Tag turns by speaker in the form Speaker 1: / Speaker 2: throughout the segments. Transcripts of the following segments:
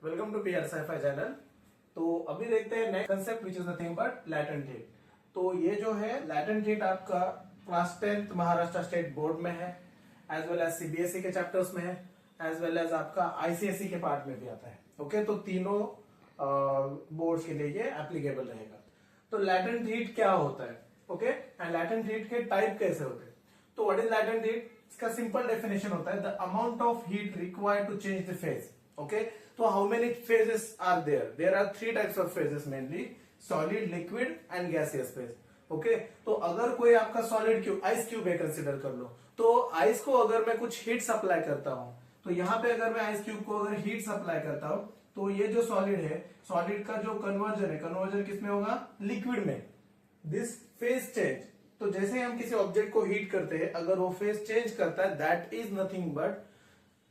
Speaker 1: Welcome to PR sci fi channel. तो अभी देखते हैं next concept which is nothing but latent heat. तो ये जो है लैटेंट हीट आपका class 10th Maharashtra state board में है, एज वेल एज सीबीएसई के चैप्टर्स में है, एज वेल एज आपका आईसीएसई के पार्ट में भी आता है। ओके, तो तीनों बोर्ड्स के लिए ये एप्लीकेबल रहेगा। तो लैटेंट हीट क्या होता है, ओके, एंड लैटेंट हीट के टाइप कैसे होते हैं। तो व्हाट इज लैटेंट हीट? इसका सिंपल डेफिनेशन होता है the amount of heat required to change the phase. Okay, तो how many phases are there are 3 types of phases mainly, solid, liquid and gaseous phase. Okay, तो अगर कोई आपका solid cube, ice cube है consider कर लो, तो ice को अगर मैं कुछ हीट सप्लाई करता हूं, तो यहां पे अगर मैं आइस क्यूब को अगर हीट सप्लाई करता हूं, तो ये जो सॉलिड है, सॉलिड का जो कन्वर्जन है, कन्वर्जन किसमें होगा? लिक्विड में। दिस फेज चेंज, तो जैसे हम किसी ऑब्जेक्ट को हीट करते हैं, अगर वो फेज चेंज करता है, that is nothing but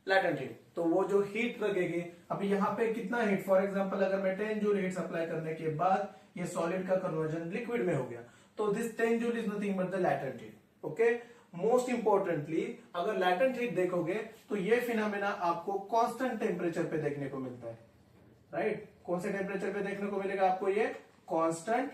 Speaker 1: latent heat. तो वो जो हीट लगेगी, अभी यहाँ पे कितना हीट, फॉर एग्जांपल अगर मैं 10 जूल हीट सप्लाई करने के बाद ये सॉलिड का कन्वर्जन लिक्विड में हो गया, तो this 10 joule is nothing but the latent heat. Okay, most importantly अगर लैटेंट हीट देखोगे तो ये फिनोमेना आपको कांस्टेंट टेम्परेचर पे देखने को मिलता है, राइट? कौन से टेम्परेचर पे देखने को मिलेगा आपको? ये कांस्टेंट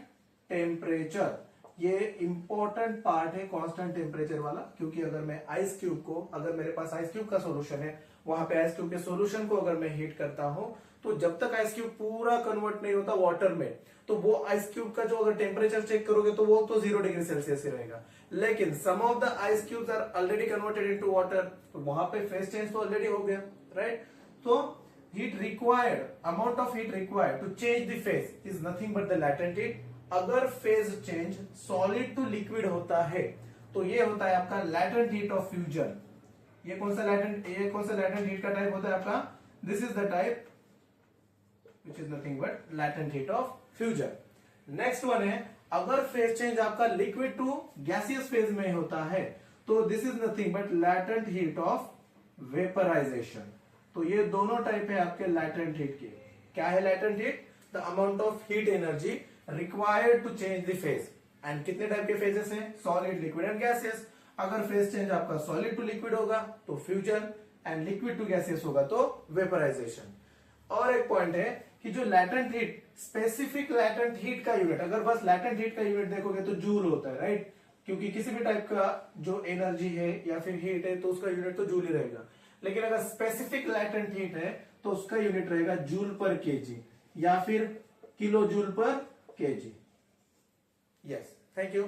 Speaker 1: टेम्परेचर। ये इंपॉर्टेंट पार्ट है कांस्टेंट टेम्परेचर वाला, क्योंकि अगर मैं आइस क्यूब को, अगर मेरे पास आइस क्यूब का सॉल्यूशन है, वहां पे आइस क्यूब के सॉल्यूशन को अगर मैं हीट करता हूं, तो जब तक आइस क्यूब पूरा कन्वर्ट नहीं होता वाटर में, तो वो आइस क्यूब का जो अगर टेम्परेचर चेक करोगे तो वो तो 0 डिग्री सेल्सियस ही रहेगा। लेकिन some of the ice cubes are already converted into water, तो वहां पे फेज चेंज तो ऑलरेडी हो गया, राइट? तो heat required, amount of heat required to change the phase is nothing but the latent heat। अगर phase change solid to liquid होता है, तो ये होता है आपका लैटेंट हीट ऑफ फ्यूजन। ये कौन सा लैटेंट हीट का टाइप होता है आपका? This is the type which is nothing but latent heat of fusion. Next one है, अगर फेज चेंज आपका लिक्विड टू गैसियस फेज में होता है, तो this is nothing but latent heat of vaporisation. तो ये दोनों टाइप है आपके लैटेंट हीट के। क्या है latent heat? The amount of heat energy required to change the phase. And कितने टाइप के फेजेस हैं? Solid, liquid and gaseous. अगर फेज चेंज आपका सॉलिड टू लिक्विड होगा तो fusion, and liquid to gaseous होगा तो वेपराइजेशन। और एक पॉइंट है कि जो latent heat, specific latent heat का यूनिट, अगर बस लैटेंट हीट का यूनिट देखोगे तो जूल होता है, राइट? क्योंकि किसी भी टाइप का जो एनर्जी है या फिर हीट है, तो उसका यूनिट तो जूल ही रहेगा। लेकिन अगर स्पेसिफिक लैटेंट हीट है तो उसका यूनिट रहेगा जूल पर केजी या फिर किलो जूल पर केजी। Yes, thank you.